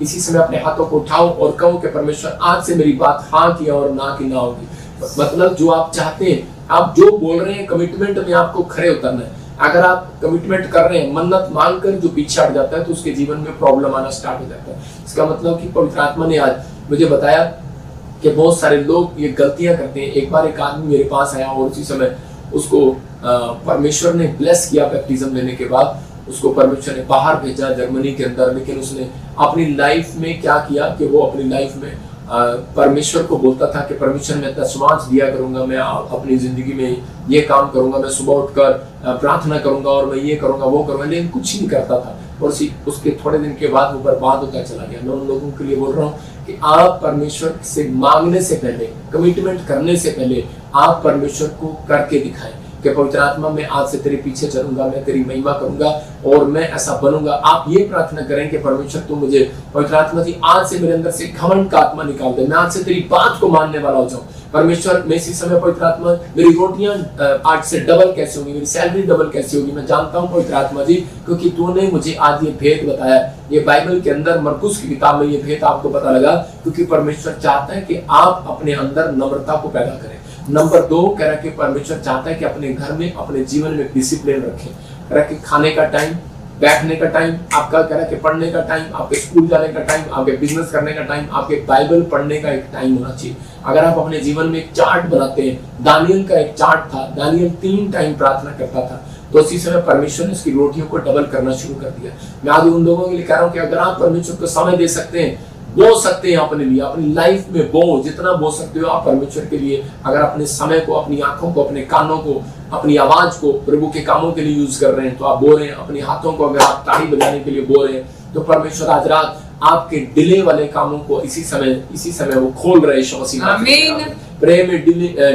इसी समय अपने हाथों को उठाओ और कहो कि परमेश्वर आज से मेरी बात हाँ की और ना की ना होगी। मतलब जो आप चाहते हैं, आप जो बोल रहे हैं, कमिटमेंट में आपको खरे उतरना है। अगर आप कमिटमेंट कर रहे हैं, मन्नत मांगकर जो पीछे हट जाता है तो उसके जीवन में प्रॉब्लम आना स्टार्ट हो जाता है। इसका मतलब कि पवित्र आत्मा ने आज मुझे बताया कि बहुत सारे लोग ये गलतियां करते हैं। एक बार एक आदमी मेरे पास आया और उसी समय उसको परमेश्वर ने ब्लेस किया। बैप्टिज्म लेने के बाद उसको परमेश्वर ने बाहर भेजा जर्मनी के अंदर, लेकिन उसने अपनी लाइफ में क्या किया कि वो अपनी लाइफ में परमेश्वर को बोलता था कि परमेश्वर मैं दशमांश दिया करूंगा, मैं अपनी जिंदगी में ये काम करूंगा, मैं सुबह उठकर प्रार्थना करूंगा और मैं ये करूंगा वो करूंगा, लेकिन कुछ नहीं करता था। और उसके थोड़े दिन के बाद वो बर्बाद होता चला गया। मैं उन लोगों के लिए बोल रहा हूँ कि आप परमेश्वर से मांगने से पहले, कमिटमेंट करने से पहले आप परमेश्वर को करके दिखाएं कि पवित्र आत्मा मैं आज से तेरे पीछे चलूंगा, मैं तेरी महिमा करूंगा और मैं ऐसा बनूंगा। आप ये प्रार्थना करें कि परमेश्वर तू मुझे, पवित्र आत्मा जी आज से मेरे अंदर से घमंड का आत्मा निकाल दे, मैं आज से तेरी बात को मानने वाला हो जाऊं। परमेश्वर मैं इसी समय पवित्र आत्मा मेरी रोटियां आज से डबल कैसे होंगी, मेरी सैलरी डबल कैसे होगी, मैं जानता हूं पवित्र आत्मा जी, क्योंकि तूने मुझे आज ये भेद बताया। ये बाइबल के अंदर मरकुस की किताब में ये भेद आपको पता लगा, क्योंकि परमेश्वर चाहता है कि आप अपने अंदर नम्रता को पैदा करें। नंबर 2 कह रहा कि परमेश्वर चाहता है कि अपने घर में, अपने जीवन में डिसिप्लिन रखें। कह रहा कि खाने का टाइम, बैठने का टाइम, आपका कह रहा कि पढ़ने का टाइम, आपके स्कूल जाने का टाइम, आपके बिजनेस करने का टाइम, आपके बाइबल पढ़ने का एक टाइम होना चाहिए। अगर आप अपने जीवन में एक चार्ट बनाते हैं, दानियल का एक चार्ट था, दानियल 3 टाइम प्रार्थना करता था, तो उसी समय परमेश्वर ने उसकी रोटियों को डबल करना शुरू कर दिया। मैं आज उन लोगों के लिए कह रहा हूँ कि अगर आप परमेश्वर को समय दे सकते हैं, बो सकते हैं अपने लिए, अपनी लाइफ में बो, जितना बो सकते हो आप परमेश्वर के लिए। अगर अपने समय को, अपनी आंखों को, अपने कानों को, अपनी आवाज को प्रभु के कामों के लिए यूज कर रहे हैं तो आप बो रहे हैं। अपने हाथों को अगर आप ताली बजाने के लिए बो रहे हैं तो परमेश्वर आज रात आपके डिले वाले कामों को इसी समय वो खोल रहे हैं। आमीन। प्रेम में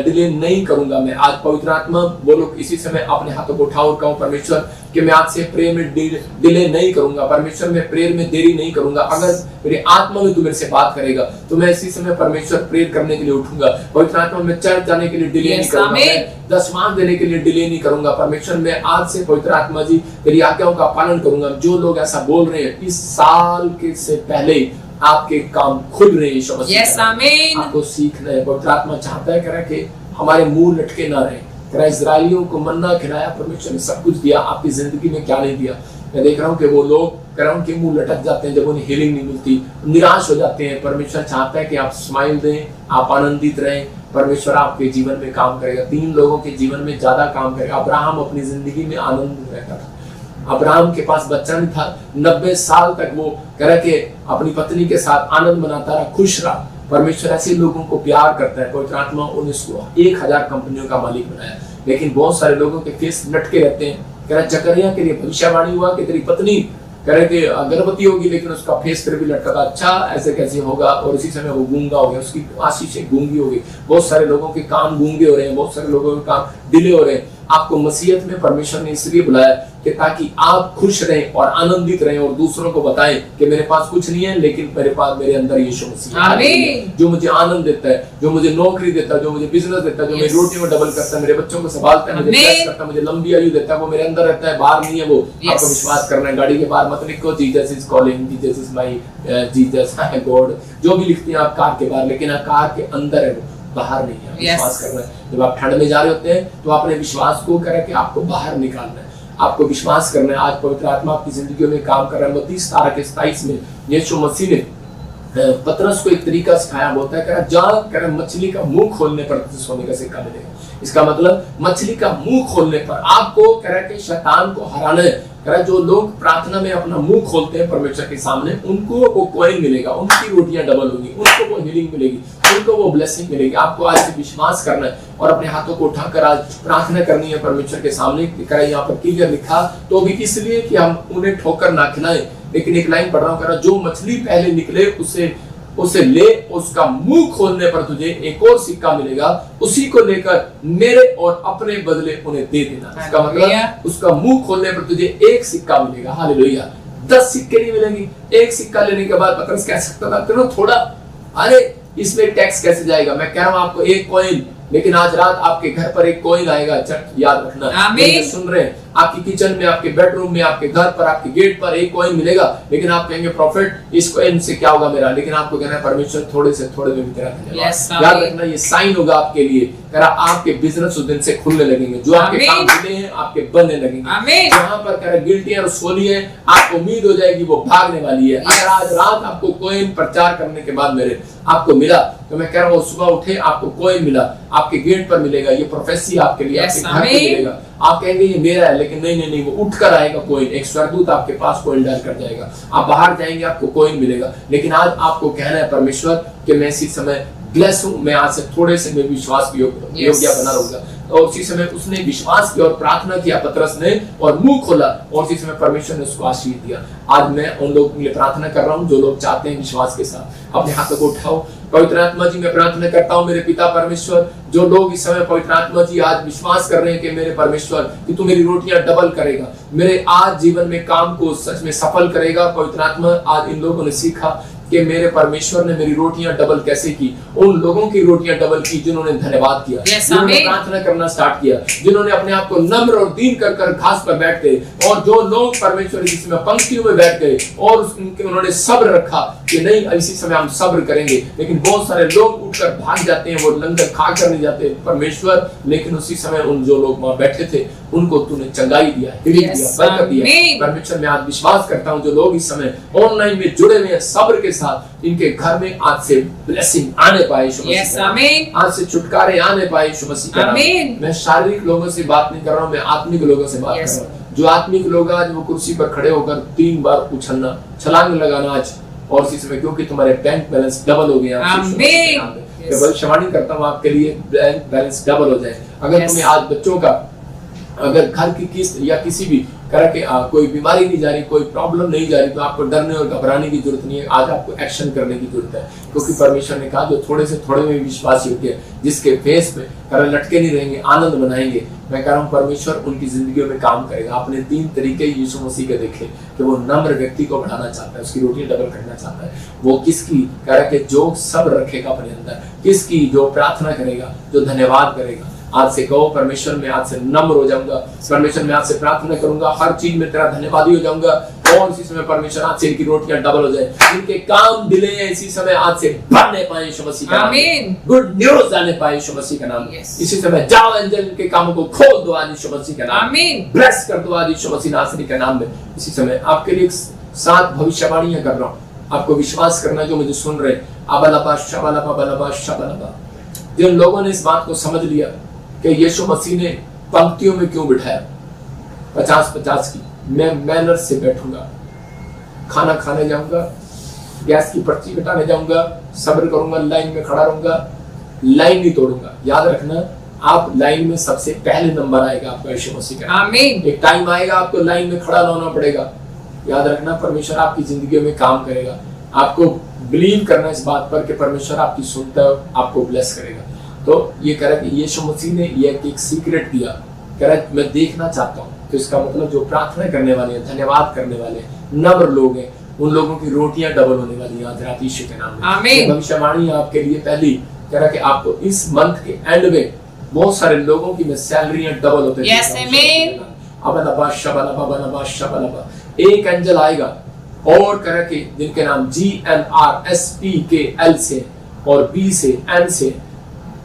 डिले नहीं करूंगा मैं। आज पवित्र आत्मा बोलो इसी समय अपने हाथों को उठाओ और कहो परमेश्वर कि मैं आज से प्रेम में डिले नहीं करूंगा। परमेश्वर मैं प्रेयर में देरी नहीं करूंगा। अगर मेरे आत्मा में तू मेरे से बात करेगा तो मैं इसी समय परमेश्वर प्रेयर करने के लिए उठूंगा। पवित्र आत्मा में चर्च जाने के लिए डिले नहीं करूंगा, मैं दशमांश देने के लिए डिले नहीं करूंगा। परमेश्वर मैं आज से पवित्र आत्मा जी तेरी आज्ञाओं का पालन करूंगा। जो लोग ऐसा बोल रहे हैं, इस साल के से पहले आपके काम खुल रहे हैं। आपको सीखना है। पवित्र आत्मा चाहता है करा कि हमारे मुंह लटके ना रहे। करा इजराइलियों को मन्ना खिलाया, परमेश्वर ने सब कुछ दिया, आपकी जिंदगी में क्या नहीं दिया। मैं देख रहा हूँ कि वो लोग कह रहा हूँ कि मुंह लटक जाते हैं जब उन्हें हीलिंग नहीं मिलती, निराश हो जाते हैं। परमेश्वर चाहता है कि आप स्माइल दें, आप आनंदित रहें। परमेश्वर आपके जीवन में काम करेगा। 3 लोगों के जीवन में ज्यादा काम करेगा। अब्राहम अपनी जिंदगी में आनंद रहता था। अब्राहम के पास बच्चा नहीं था, 90 साल तक वो कह के अपनी पत्नी के साथ आनंद मनाता रहा, खुश रहा। परमेश्वर ऐसे लोगों को प्यार करता है। पवित्र आत्मा उन्हें 1000 कंपनियों का मालिक बनाया, लेकिन बहुत सारे लोगों के फेस लटके रहते हैं। कह रहा जकरिया के लिए भविष्यवाणी हुआ कि तेरी पत्नी कह रहे कि गर्भवती होगी, लेकिन उसका फेस फिर भी लटका था। अच्छा ऐसे कैसे होगा? और इसी समय वो गूंगा हो गया, उसकी आशीष गूंगी हो गई। बहुत सारे लोगों के काम गूंगे हो रहे हैं, बहुत सारे लोगों के काम डिले हो रहे हैं। आपको मसीहत में परमेश्वर ने इसलिए बुलाया कि ताकि आप खुश रहें और आनंदित रहें और दूसरों को बताएं कि मेरे पास कुछ नहीं है, लेकिन मेरे अंदर यीशु मसीह है, जो मुझे आनंद देता है, जो मुझे नौकरी देता है, जो मुझे बिजनेस देता है, जो मेरी रोटियों को डबल करता है, मेरे बच्चों को संभालता है, मुझे ब्लेस करता है, मुझे लंबी आयु देता है। वो मेरे अंदर रहता है, बाहर नहीं है। वो आपको विश्वास करना है। गाड़ी के बाहर मत लिखो Jesus is calling, Jesus is my Jesus है गॉड, जो भी लिखते हैं आप कार के बाहर, लेकिन कार के अंदर है, वो बाहर नहीं है। विश्वास करना है। जब आप ठंड में जा रहे होते हैं तो अपने विश्वास को करें कि आपको बाहर निकालना है, आपको विश्वास करना है। आज पवित्र आत्मा आपकी जिंदगी में काम कर रहा है। 32:27 में यीशु मसीह ने पतरस को एक तरीका सिखाया, बोलता है कह जा मछली का मुंह खोलने पर सोने का सिक्का मिलेगा। इसका मतलब मछली का मुंह खोलने पर आपको कह रहा है कि शैतान को हराना है। कह रहा जो लोग प्रार्थना में अपना मुंह खोलते हैं परमेश्वर के सामने, उनको वो कॉइन मिलेगा, उनकी रोटियां डबल होंगी, उनको वो हीलिंग मिलेगी, उनको वो ब्लेसिंग मिलेगी। आपको आज से विश्वास करना है और अपने हाथों को उठाकर आज प्रार्थना करनी है परमेश्वर के सामने। कह रहा यहाँ पर क्लियर लिखा तो भी इसलिए कि हम उन्हें ठोकर ना खिलाएं। लेकिन एक लाइन पढ़ रहा हूँ, कह रहा जो मछली पहले निकले उसे ले, उसका मुंह खोलने पर तुझे एक और सिक्का मिलेगा, उसी को लेकर मेरे और अपने बदले उन्हें दे देना। इसका मतलब उसका मुंह खोलने पर तुझे एक सिक्का मिलेगा। हालेलुया। 10 सिक्के नहीं मिलेंगे। एक सिक्का लेने के बाद पतरस कह सकता था चलो थोड़ा, अरे इसमें टैक्स कैसे जाएगा? मैं कह रहा हूं आपको एक कॉइन, लेकिन आज रात आपके घर पर एक कॉइन आएगा। चर्च याद रखना, सुन रहे हैं आपकी किचन में, आपके बेडरूम में, आपके घर पर, आपके गेट पर एक कॉइन मिलेगा, लेकिन आप कहेंगे प्रॉफिट इस कॉइन से क्या होगा मेरा, लेकिन आपको कहना है परमेश्वर थोड़े से थोड़े में भी तेरा धन्यवाद। याद रखना ये साइन होगा आपके लिए, आपके बिजनेस उस दिन से खुलने लगेंगे, जो आपके काम खुले हैं आपके बनने लगेंगे। जहां पर गिल्टी और सोली है, आपको उम्मीद हो जाएगी वो भागने वाली है। अगर आज रात आपको कॉइन प्रचार करने के बाद मेरे आपको मिला, तो मैं कह रहा हूँ सुबह उठे आपको कॉइन मिला, आपके गेट पर मिलेगा, ये प्रोफेसी आपके लिए आपके घर पे मिलेगा। आप कहेंगे ये मेरा है, लेकिन नहीं नहीं नहीं, वो उठ कर आएगा कॉइन, एक स्वर्गदूत आपके पास कॉइन डाल कर जाएगा, आप बाहर जाएंगे आपको कॉइन मिलेगा। लेकिन आज आपको कहना है परमेश्वर कि मैं इसी समय ब्लेस हूं, मैं आज से थोड़े से मैं विश्वास योग्य बना रहूंगा। और उसी समय उसने विश्वास किया और प्रार्थना किया पतरस ने, और मुंह खोला, और उसी समय परमेश्वर ने उसको आशीष दिया। आज मैं उन लोगों के लिए प्रार्थना कर रहा हूं जो लोग चाहते हैं विश्वास के साथ, अपने हाथों को उठाओ। पवित्र आत्मा जी मैं प्रार्थना करता हूं मेरे पिता परमेश्वर, जो लोग इस समय पवित्र आत्मा जी आज विश्वास कर रहे हैं कि मेरे परमेश्वर कि तू मेरी रोटियां डबल करेगा, मेरे आज जीवन में काम को सच में सफल करेगा। पवित्र आत्मा आज इन लोगों ने सीखा कि मेरे परमेश्वर ने मेरी रोटियां डबल कैसे की, उन लोगों की रोटियां डबल की जिन्होंने धन्यवाद किया, जिन्होंने प्रार्थना करना स्टार्ट किया, जिन्होंने अपने आप को नम्र और दीन कर कर घास पर बैठ गए, और जो लोग परमेश्वर जिसमें पंक्तियों में बैठ गए और उन्होंने सब्र रखा कि नहीं इसी समय हम सब्र करेंगे। लेकिन बहुत सारे लोग उठकर भाग जाते हैं, वो लंगर खा कर नहीं जाते परमेश्वर, लेकिन उसी समय उन जो लोग वहां बैठे थे उनको तूने चंगाई दिया, दिया, बरकत दिया। परमेश्वर मैं आज विश्वास करता हूं जो लोग इस समय ऑनलाइन में जुड़े हुए हैं सब्र के साथ, इनके घर में आज से ब्लेसिंग आने पाए, आज से छुटकारे आने पाए यीशु मसीह के नाम में। मैं शारीरिक लोगों से बात नहीं कर रहा हूं, मैं आत्मिक लोगों से बात कर रहा हूं। जो आत्मिक लोग आज वो कुर्सी पर खड़े होकर 3 बार उछलना, छलांग लगाना आज, और इसी समय क्योंकि तुम्हारे बैंक बैलेंस डबल हो गया। मैं भविष्यवाणी करता हूँ आपके लिए बैंक बैलेंस डबल हो जाए। अगर तुम्हें आज बच्चों का, अगर घर की किस्त या किसी भी तरह के कोई बीमारी नहीं जा रही, कोई प्रॉब्लम नहीं जा रही, तो आपको डरने और घबराने की जरूरत नहीं है। आज आपको एक्शन करने की जरूरत है, क्योंकि परमेश्वर ने कहा जो थोड़े से थोड़े में विश्वास योग्य है, जिसके फेस पे लटके नहीं रहेंगे, आनंद बनाएंगे। मैं कह रहा हूँ परमेश्वर उनकी जिंदगियों में काम करेगा। आपने 3 तरीके यीशु मसीह के देखे कि वो नम्र व्यक्ति को बढ़ाना चाहता है, उसकी रोटियां डबल करना चाहता है। वो किसकी कह रहा है कि जो सब्र रखेगा अपने अंदर, किसकी जो प्रार्थना करेगा, जो धन्यवाद करेगा। आज से कहो परमेश्वर मैं आज से नम्र हो जाऊंगा, परमेश्वर मैं आज से प्रार्थना करूंगा, हर चीज में तेरा धन्यवादी हो जाऊंगा। और इसी समय परमेश्वर आज से इनकी रोटियां डबल हो जाए, इनके काम डिले हैं इसी समय आज से बढ़ने पाए यीशु मसीह का नाम में, गुड न्यूज आने पाए यीशु मसीह का नाम में। इसी समय जाओ एंजल इनके कामों को खोल दो आज यीशु मसीह का नाम में, ब्लेस कर दो आज यीशु मसीह नासरी के नाम में। इसी समय आपके लिए 7 भविष्यवाणियां कर रहा हूँ, आपको विश्वास करना जो मुझे सुन रहे। अबलबा शबलबा बलबा शबलबा, जिन लोगों ने इस बात को समझ लिया कि यीशु मसीह ने पंक्तियों में क्यों बिठाया 50-50 की, मैं मैनर से बैठूंगा, खाना खाने जाऊंगा, गैस की पर्ची कटाने जाऊंगा, सब्र करूंगा, लाइन में खड़ा रहूंगा, लाइन नहीं तोड़ूंगा। याद रखना आप लाइन में सबसे पहले नंबर आएगा आपका यीशु मसीह का। आमीन। एक टाइम आएगा आपको लाइन में खड़ा होना पड़ेगा। याद रखना परमेश्वर आपकी जिंदगी में काम करेगा। आपको बिलीव करना इस बात पर कि परमेश्वर आपकी सुनता है, आपको ब्लेस करेगा। तो ये कह रहा है कि यीशु मसीह ने ये एक सीक्रेट दिया, कह रहा है मैं देखना चाहता हूँ। तो इसका मतलब जो प्रार्थना करने वाले हैं, धन्यवाद करने वाले, नम्र लोग हैं, उन लोगों की रोटियां डबल होने वाली हैं आज रात यीशु के नाम में। आमीन। भविष्यवाणी आपके लिए पहली कह रहा है कि आपको इस मंथ के एंड में बहुत सारे लोगों की सैलरियां डबल होते हैं। एक एंजल आएगा और कह रहा कि जिनके नाम GNRSPKL से और B से N से,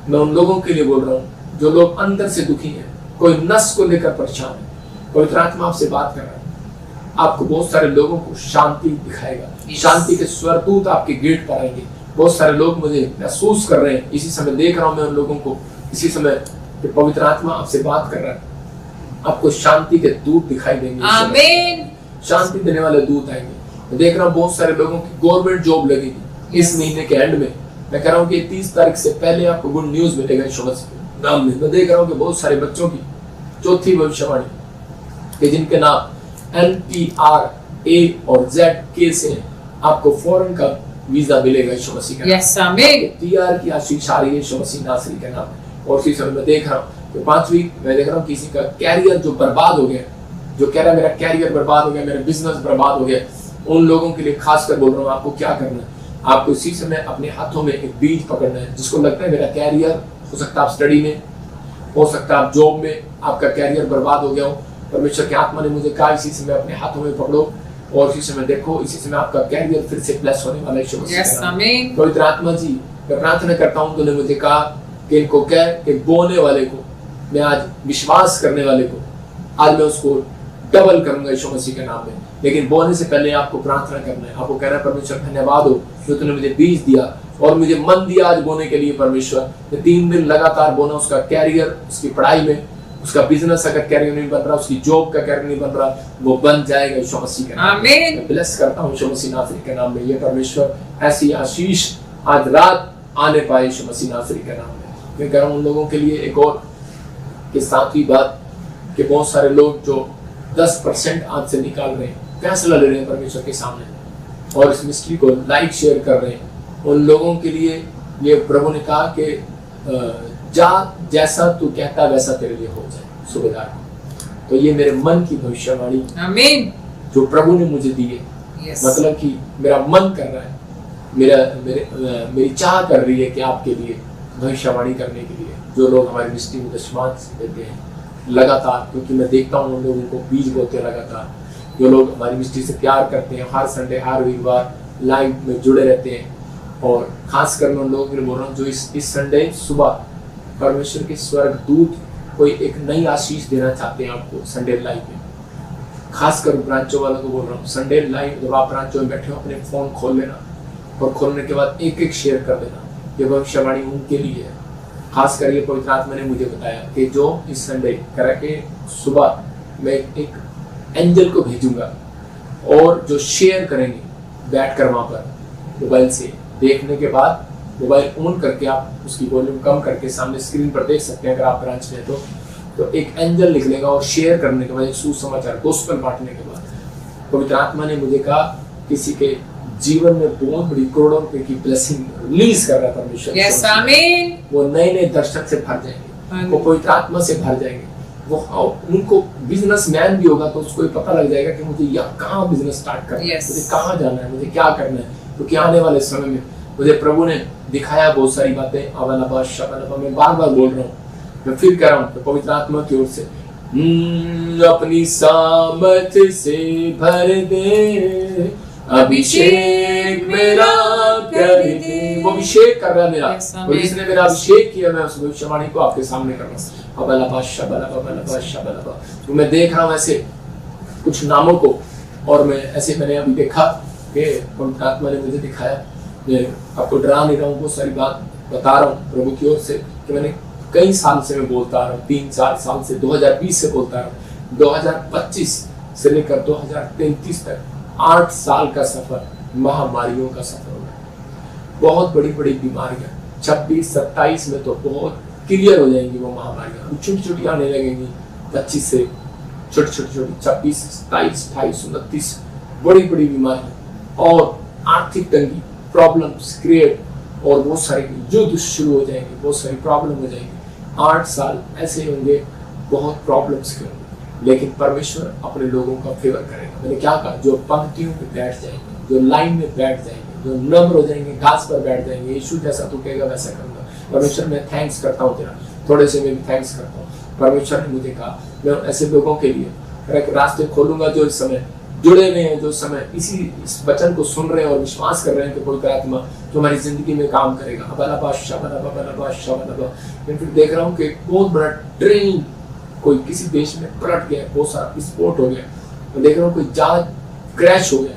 मैं उन लोगों के लिए बोल रहा हूँ जो लोग अंदर से दुखी हैं, कोई नस को लेकर परेशान है। पवित्र आत्मा आपसे बात कर रहा है, आपको बहुत सारे लोगों को शांति दिखाएगा। शांति के स्वरदूत आपके गेट पर आएंगे। बहुत सारे लोग मुझे महसूस कर रहे हैं, इसी समय देख रहा हूं मैं उन लोगों को, इसी समय पवित्र आत्मा आपसे बात कर रहा है। आपको शांति के दूत दिखाई देंगे। आमीन। शांति देने वाले दूत आएंगे। मैं देख रहा हूँ बहुत सारे लोगों की गवर्नमेंट जॉब लगेगी इस महीने के एंड में। मैं कह रहा हूँ कि 30 तारीख से पहले आपको गुड न्यूज मिलेगा यीशु मसीह के नाम में। मैं देख रहा हूँ कि बहुत सारे बच्चों की चौथी भविष्यवाणी कि जिनके नाम NPRA और ZK से आपको फॉरेन का वीजा मिलेगा यीशु मसीह का। यस आमीन। PR की आशीष आ रही है यीशु मसीह नासरी के नाम में। और इसी समय मैं देख रहा हूँ कि 5वीं मैं देख रहा हूँ किसी का कैरियर जो बर्बाद हो गया, जो कह रहा है मेरा कैरियर बर्बाद हो गया, मेरा बिजनेस बर्बाद हो गया, उन लोगों के लिए खास कर बोल रहा हूँ। आपको क्या करना है, आपको इसी समय अपने हाथों में एक बीज पकड़ना है। जिसको लगता है मेरा कैरियर, हो सकता है आप स्टडी में, हो सकता है आप जॉब में आपका कैरियर बर्बाद हो गया हो, परमेश्वर की आत्मा ने मुझे कहा इसी समय अपने हाथों में पकड़ो और इसी समय देखो, इसी समय आपका कैरियर फिर से ब्लेस होने वाला है। पवित्र आत्मा जी, मैं प्रार्थना करता हूँ, तूने मुझे कहा कि इनको कह कि बोने वाले को, मैं आज विश्वास करने वाले को आज मैं उसको डबल करूंगा यीशु मसीह के नाम में। लेकिन बोने से पहले आपको प्रार्थना करना है, आपको कहना है परमेश्वर धन्यवाद हो जो तूने मुझे बीज दिया और मुझे मन दिया आज बोने के लिए। परमेश्वर 3 दिन लगातार बोना, उसका कैरियर, उसकी पढ़ाई में, उसका बिजनेस अगर कैरियर नहीं बन रहा, उसकी जॉब का कैरियर नहीं बन रहा, वो बन जाएगा यीशु मसीह के नाम में। मैं ब्लेस करता हूँ यीशु मसीह नासरी के नाम में। ये परमेश्वर ऐसी आशीष आज रात आने पाए यीशु मसीह नासरी के नाम में। मैं कह रहा हूँ उन लोगों के लिए एक और कि सातवीं बात कि बहुत सारे लोग जो 10% आज से निकाल रहे हैं, फैसला ले रहे हैं परमेश्वर के सामने और इस मिस्ट्री को लाइक शेयर कर रहे हैं, उन लोगों के लिए ये प्रभु ने कहा कि जा जैसा तू कहता वैसा तेरे लिए हो जाए सुबेदार को। तो ये मेरे मन की भविष्यवाणी आमीन जो प्रभु ने मुझे दी है। मतलब कि मेरा मन कर रहा है, मेरी चाह कर रही है कि आपके लिए भविष्यवाणी करने के लिए जो लोग हमारी मिस्ट्री में दशमांश देते हैं लगातार, क्योंकि मैं देखता हूँ उन लोगों को बीज बोते लगातार, जो लोग हमारी मिस्ट्री से प्यार करते हैं, हर संडे हर वीरवार लाइव में जुड़े रहते हैं। और खास कर मैं उन लोगों के लिए बोल रहा हूँ जो इस संडे सुबह परमेश्वर के स्वर्ग दूत कोई एक नई आशीष देना चाहते हैं आपको संडे लाइव में। खासकर ब्रांचों वालों को बोल रहा हूँ, संडे लाइव जब आप ब्रांचों में बैठे हो अपने फोन खोल लेना और खोलने के बाद एक शेयर कर देना। ये भविष्यवाणी उनके लिए है। खास कर ये पवित्र आत्मा ने मुझे बताया कि जो इस संडे करके सुबह मैं एक एंजल को भेजूंगा और जो शेयर करेंगे बैठकर वहां पर मोबाइल से, देखने के बाद मोबाइल ऑन करके आप उसकी वॉल्यूम कम करके सामने स्क्रीन पर देख सकते हैं अगर आप ब्रांच में तो एक एंजल निकलेगा और शेयर करने के बाद, एक सुसमाचार गोस्पेल बांटने के बाद पवित्र आत्मा ने मुझे कहा किसी के जीवन में बहुत बड़ी करोड़ों रुपए की ब्लेसिंग रिलीज कर रहा था परमेश्वर। यस आमीन। वो नए नए दर्शक से भर जाएंगे, वो पवित्र आत्मा से भर जाएंगे। वो उनको बिजनेसमैन भी होगा तो उसको ये पता लग जाएगा कि मुझे यहाँ कहाँ बिजनेस स्टार्ट करना है, मुझे कहाँ जाना है, मुझे क्या करना है। क्योंकि आने वाले समय में मुझे प्रभु ने दिखाया बहुत सारी बातें। अवनबा शबनबा मैं बार बार बोल रहा हूँ, मैं फिर कह रहा हूँ तो पवित्र आत्मा की ओर से अपनी सामर्थ से भर दे, अभिषेक मेरा कर दे। वो अभिषेक कर रहा है मेरा, और जिसने मेरा अभिषेक किया मैं उस भविष्यवाणी को आपके सामने कर रहा हूँ। तो मैं देख रहा हूँ ऐसे कुछ नामों को, और मैं ऐसे मैंने अभी देखा कि पवित्र आत्मा ने मुझे दिखाया। मैं आपको डरा नहीं रहा हूँ, बहुत सारी बात बता रहा हूँ प्रभु की ओर से कि मैंने कई साल से मैं बोलता आ रहा हूँ, 3-4 साल से, 2020 से बोलता आ रहा हूँ, 2025 से लेकर 2033 तक 8 साल का सफर महामारियों का सफर होगा। बहुत बड़ी बड़ी बीमारियां 26-27 में तो बहुत क्लियर हो जाएंगी वो महामारियां, छोटी छोटी आने लगेंगी 25 से, छोटी छोटी 26, 27, 28, 29 बड़ी बड़ी बीमारियां और आर्थिक तंगी, प्रॉब्लम्स क्रिएट और बहुत सारे युद्ध शुरू हो जाएंगे, बहुत सारी प्रॉब्लम हो जाएंगी। 8 साल ऐसे होंगे, बहुत प्रॉब्लम्स के होंगे, लेकिन परमेश्वर अपने लोगों का फेवर करेगा। मैंने क्या कहा, जो पंक्तियों में बैठ जाएंगे, जो लाइन में बैठ जाएंगे, जो नम्र हो जाएंगे, घास पर बैठ जाएंगे, यीशु जैसा तू कहेगा वैसा करूंगा। परमेश्वर मैं थैंक्स करता हूँ तेरा, थोड़े से मैं भी थैंक्स करता हूँ। परमेश्वर ने मुझे कहा मैं ऐसे लोगों के लिए रास्ते खोलूंगा जो इस समय जुड़े हुए हैं, जो समय इस वचन को सुन रहे हैं और विश्वास कर रहे हैं कि पवित्र आत्मा जो हमारी जिंदगी में काम करेगा। मैं फिर देख रहा हूँ कि बहुत बड़ा ट्रेन कोई किसी देश में पलट गया, बहुत सारा विस्फोट हो गया। मैं देख रहा हूँ कोई जहाज क्रैश हो गया।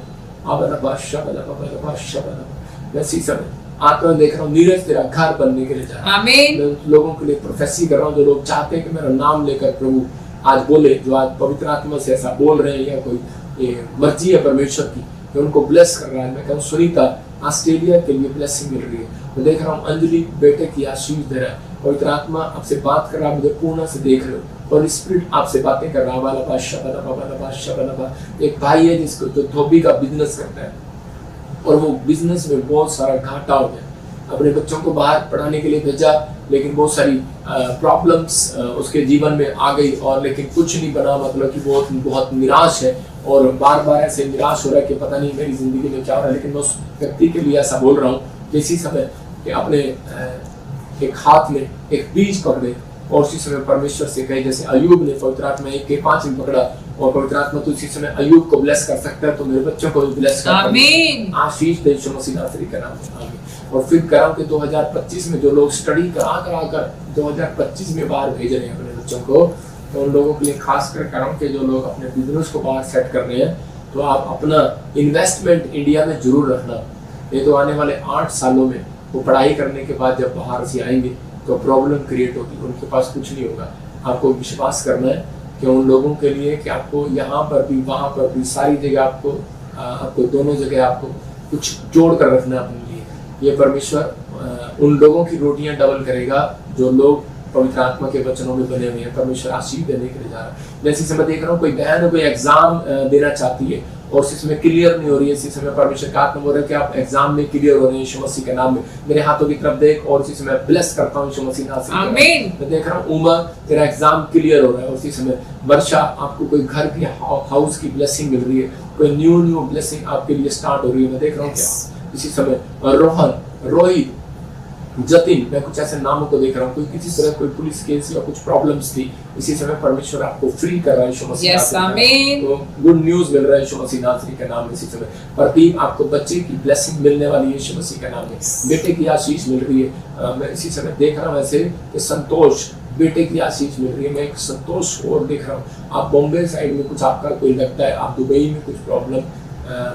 वैसे समय आत्मा देख रहा हूँ नीरज तेरा घर बनने के लिए जा रहा है। मैं लोगों के लिए प्रोफेसी कर रहा हूँ जो लोग चाहते हैं कि मेरा नाम लेकर प्रभु आज बोले, जो आज पवित्र आत्मा से ऐसा बोल रहे हैं या कोई मर्जी है परमेश्वर की कि उनको ब्लेस कर रहा है। मैं कहूँ सुनीता ऑस्ट्रेलिया के लिए ब्लेसिंग मिल रही है। मैं देख रहा हूँ अंजलि बेटे की आशीष दे रहा है। पवित्र आत्मा आपसे बात कर रहा है, मुझे पूर्ण से देख रहे हो और स्पिरिट आपसे बातें कर रहा है। एक भाई है जिसको जो धोबी का बिजनेस करता है और वो बिजनेस में बहुत सारा घाटा हो गया। अपने बच्चों को बाहर पढ़ाने के लिए भेजा, लेकिन बहुत सारी प्रॉब्लम्स उसके जीवन में आ गई और लेकिन कुछ नहीं बना। मतलब कि बहुत निराश है और बार बार ऐसे निराश हो रहा है कि पता नहीं मेरी जिंदगी में क्या हो रहा है। लेकिन मैं उस व्यक्ति के लिए ऐसा बोल रहा हूँ कि इसी समय कि अपने एक हाथ में एक बीज पकड़े और उसी समय परमेश्वर से कहे, जैसे अय्यूब ने पवित्र आत्मा 1:5 में पकड़ा और पवित्र आत्मा तो उसी समय अय्यूब को ब्लेस कर सकता है, तो मेरे बच्चों को भी ब्लेस कर, आमीन, आशीष दे यीशु मसीह नासरी के नाम में, आमीन। और फिर कह रहा हूं कि 2025 में जो लोग स्टडी करा कर 2025 में बाहर भेज रहे हैं अपने बच्चों को, तो उन लोगों के लिए खास कर कह रहा हूं कि जो लोग अपने बिजनेस को बाहर सेट कर रहे हैं, तो आप अपना इन्वेस्टमेंट इंडिया में जरूर रखना। ये तो आने वाले 8 सालों में वो पढ़ाई करने के बाद जब बाहर से आएंगे तो प्रॉब्लम क्रिएट होगी, उनके पास कुछ नहीं होगा। आपको विश्वास करना है कि उन लोगों के लिए कि आपको यहाँ पर भी वहाँ पर भी सारी जगह आपको दोनों जगह आपको कुछ जोड़ कर रखना है अपने लिए। ये परमेश्वर उन लोगों की रोटियां डबल करेगा जो लोग पवित्र आत्मा के वचनों में बने हुए हैं। परमेश्वर आशीष देने के लिए जा रहा है। जैसे समय देख रहा हूँ कोई बहन कोई एग्जाम देना चाहती है और उसी समय क्लियर नहीं हो रही है, इसी समय परमेश्वर का आत्मा बोल रहा है कि आप एग्जाम में क्लियर हो रहे हैं यीशु मसीह के नाम में। मेरे हाथों की तरफ देख और इसी समय ब्लेस करता हूँ यीशु मसीह नाम से, आमीन। मैं देख रहा हूँ उमर तेरा एग्जाम क्लियर हो रहा है। उसी समय वर्षा आपको कोई घर की हाउस की ब्लेसिंग मिल रही है, कोई न्यू ब्लेसिंग आपके लिए स्टार्ट हो रही है। मैं देख रहा हूँ क्या इसी समय रोहन, रोहित, जतिन, मैं कुछ ऐसे नामों को देख रहा हूँ, कोई किसी तरह कोई पुलिस केस या कुछ प्रॉब्लम्स थी, इसी समय परमेश्वर आपको फ्री कर रहा है यीशु मसीह नासरी। तो गुड न्यूज मिल रहा है यीशु मसीह नासरी के नाम में। इसी समय प्रदीप आपको बच्चे की ब्लेसिंग मिलने वाली है यीशु मसीह के नाम में। बेटे की आशीष मिल रही है। मैं इसी समय देख रहा हूँ ऐसे कि संतोष, बेटे की आशीष मिल रही है। मैं एक संतोष को देख रहा हूँ। आप बॉम्बे साइड में कुछ आपका कोई लगता है, आप दुबई में कुछ प्रॉब्लम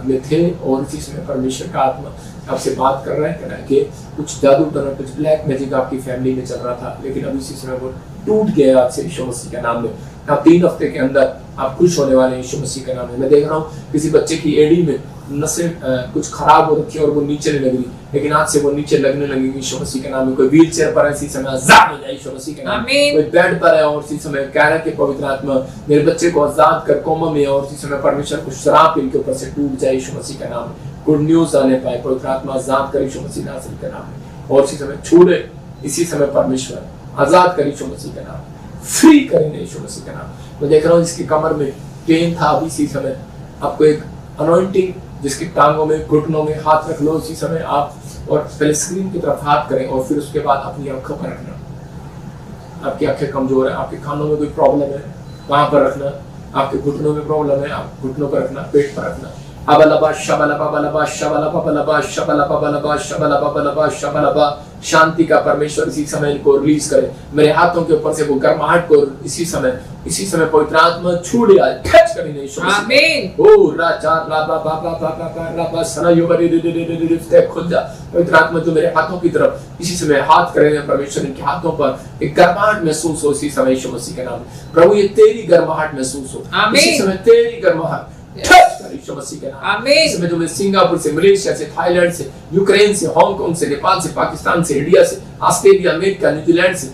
में थे और इसी समय परमेश्वर का आत्मा आपसे बात कर रहा है कि कुछ जादू टोना, कुछ ब्लैक मैजिक आपकी फैमिली में चल रहा था, लेकिन अब इसी समय वो टूट गया आपसे यीशु मसीह के नाम में। आप 3 हफ्ते के अंदर आप खुश होने वाले हैं यीशु मसीह के नाम में। मैं देख रहा हूँ किसी बच्चे की एड़ी में नसें कुछ खराब हो रखी है और वो नीचे नहीं लग रही, लेकिन आज से वो नीचे लगने लगेगी यीशु मसीह के नाम में। कोई व्हील चेयर पर है इसी समय आजाद हो जाए यीशु मसीह के नाम में। कोई बेड पर है और इसी समय कह रहा है कि पवित्र आत्मा मेरे बच्चे को आजाद कर, कोमा में और इसी समय परमेश्वर को शराब इनके ऊपर से टूट जाए यीशु मसीह के नाम में। गुड न्यूज आने पाए, पवित्र आत्मा आजाद कर यीशु मसीह नासरी के नाम में। और इसी समय छूले, इसी समय परमेश्वर आजाद कर यीशु मसीह के नाम, फ्री करेंगे यीशु मसीह के नाम। मैं देख रहा हूँ इसकी कमर में पेन था, अभी इसी समय आपको एक अनॉइंटिंग जिसकी टांगों में घुटनों में हाथ रख लो इसी समय आप, और पहले स्क्रीन की तरफ हाथ करें और फिर उसके बाद अपनी आंखों पर रखना। आपकी आंखें कमजोर है, आपके कानों में कोई प्रॉब्लम है वहां पर रखना, आपके घुटनों में प्रॉब्लम है आप घुटनों पर रखना, पेट पर रखना। अबलबा शबलबा बलबा शबलबा बलबा शबलबा बलबा शबलबा बलबा शबलबा। शांति का परमेश्वर इसी समय इनको रिलीज करे। मेरे हाथों के ऊपर से वो गर्माहट को इसी समय पवित्र आत्मा छू लिया, टच करें यीशु मसीह, आमीन। ओ राजा लाबा बाबा बाबा बाबा सनायो बरे दे दे दे दे दे खुल जा। पवित्र आत्मा जो मेरे हाथों की तरफ इसी समय हाथ करें परमेश्वर, इनके हाथों पर एक गर्माहट महसूस हो इसी समय यीशु मसीह के नाम में। प्रभु ये तेरी गर्माहट महसूस हो, आमीन। इसी समय तेरी गर्माहट टच कर यीशु मसीह के नाम, आमीन। इसमें जो मैं सिंगापुर से, मलेशिया से, थाईलैंड से, यूक्रेन से, हांगकांग से, नेपाल से, पाकिस्तान से, इंडिया से, ऑस्ट्रेलिया, अमेरिका, न्यूजीलैंड से,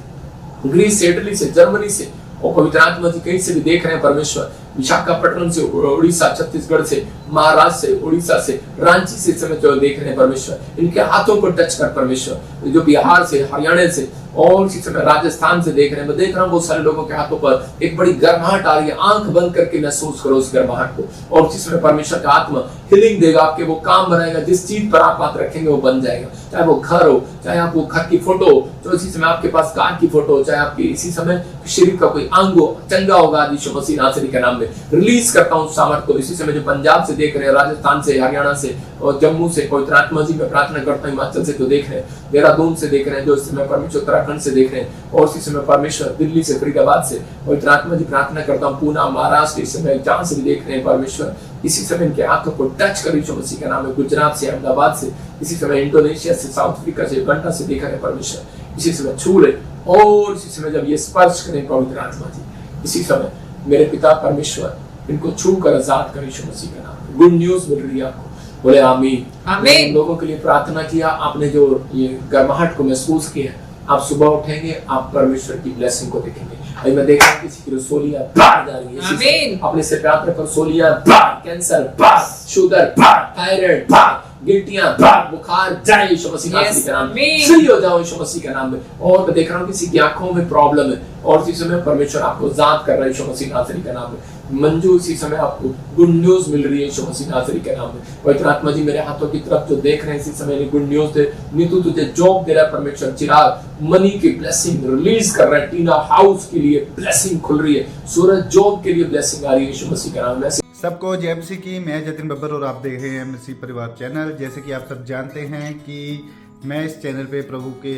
ग्रीस से, इटली से, जर्मनी से और पवित्र आत्मा जी कहीं से भी देख रहे हैं परमेश्वर, विशाखापट्टनम से, उड़ीसा, छत्तीसगढ़ से, महाराष्ट्र से, उड़ीसा से, रांची से समय जो देख रहे हैं परमेश्वर, इनके हाथों को टच कर परमेश्वर। जो बिहार से, हरियाणा से और इसी समय राजस्थान से देख रहे हैं, मैं देख रहा हूँ बहुत सारे लोगों के हाथों पर एक बड़ी गर्माहट आ रही है। आंख बंद करके महसूस करो उस गर्माहट को और इसी समय परमेश्वर का आत्मा हीलिंग देगा, आपके वो काम बनाएगा, जिस चीज पर आप हाथ रखेंगे वो बन जाएगा। चाहे वो घर हो, चाहे आप वो घर की फोटो हो, तो इसी समय आपके पास कार की फोटो हो, चाहे आपकी इसी समय शरीर का कोई अंग हो, चंगा होगा यीशु मसीह नासरी के नाम में। रिलीज करता हूँ सामर्थ को इसी समय जो पंजाब से देख रहे हैं, राजस्थान से, हरियाणा से और जम्मू से, पवित्र आत्मा जी मैं प्रार्थना करता हूँ, हिमाचल से जो देख रहे हैं, देहरादून से देख रहे हैं, जो इस समय परमेश्वर उत्तराखंड से देख रहे हैं और इसी समय परमेश्वर दिल्ली से, फरीदाबाद से, पवित्र आत्मा जी प्रार्थना करता हूँ, पूना, महाराष्ट्र, इस समय जहाँ से भी देख रहे हैं परमेश्वर इसी समय इनके हाथों को टच कर यीशु मसीह का नाम है। गुजरात से, अहमदाबाद से, इसी समय इंडोनेशिया से, साउथ अफ्रीका से, घंटा से देख रहे हैं परमेश्वर, इसी समय छू ले और इसी समय जब ये स्पर्श करें पवित्र आत्मा जी, इसी समय मेरे पिता परमेश्वर इनको छू कर आजाद कर यीशु मसीह का नाम। गुड न्यूज मिल रही है आपको, बोले आमीन, आमीन। लोगों के लिए प्रार्थना किया आपने, जो ये गर्माहट को महसूस किया, आप सुबह उठेंगे आप परमेश्वर की ब्लेसिंग को देखेंगे। अभी मैं देख रहा हूँ किसी की रसोलियां बाहर जा रही है, आमीन। अपने से प्रार्थना कर, रसोलियां बाहर, कैंसर बाहर, शुगर बाहर, थायराइड बाहर, गिल्टियां बाहर, बुखार जाए यीशु मसीह के नाम में, फ्री हो जाओ यीशु मसीह के नाम में। और मैं देख रहा हूँ किसी की आंखों में प्रॉब्लम है और इसी समय परमेश्वर आपको आजाद कर रहा है यीशु मसीह नासरी के नाम में। मंजू इसी समय आपको गुड न्यूज मिल रही है यीशु मसीह नासरी के नाम में। पवित्र आत्मा जी मेरे हाथों की तरफ जो देख रहे हैं इसी समय गुड न्यूज दे। नीतू तुझे जॉब दे रहा है परमेश्वर। चिराग मनी की ब्लेसिंग रिलीज कर रहा है। टीना हाउस के लिए ब्लेसिंग खुल रही है। सूरज जॉब के लिए ब्लेसिंग आ रही है यीशु मसीह के नाम में। सबको जय मसीह की। मैं जतिन बब्बर और आप देख रहे हैं मसीह परिवार चैनल। जैसे कि आप सब जानते हैं कि मैं इस चैनल पे प्रभु के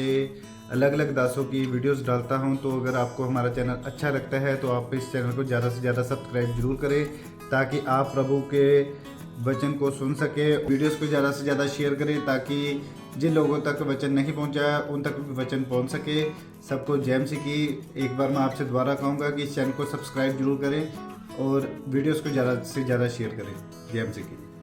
अलग अलग दासों की वीडियोस डालता हूं, तो अगर आपको हमारा चैनल अच्छा लगता है तो आप इस चैनल को ज़्यादा से ज़्यादा सब्सक्राइब जरूर करें, ताकि आप प्रभु के वचन को सुन सके। वीडियोस को ज़्यादा से ज़्यादा शेयर करें, ताकि जिन लोगों तक वचन नहीं पहुंचा उन तक भी वचन पहुंच सके। सबको जय मसीह की। एक बार मैं आपसे दोबारा कहूँगा कि इस चैनल को सब्सक्राइब जरूर करें और वीडियोस को ज़्यादा से ज़्यादा शेयर करें। जय मसीह की।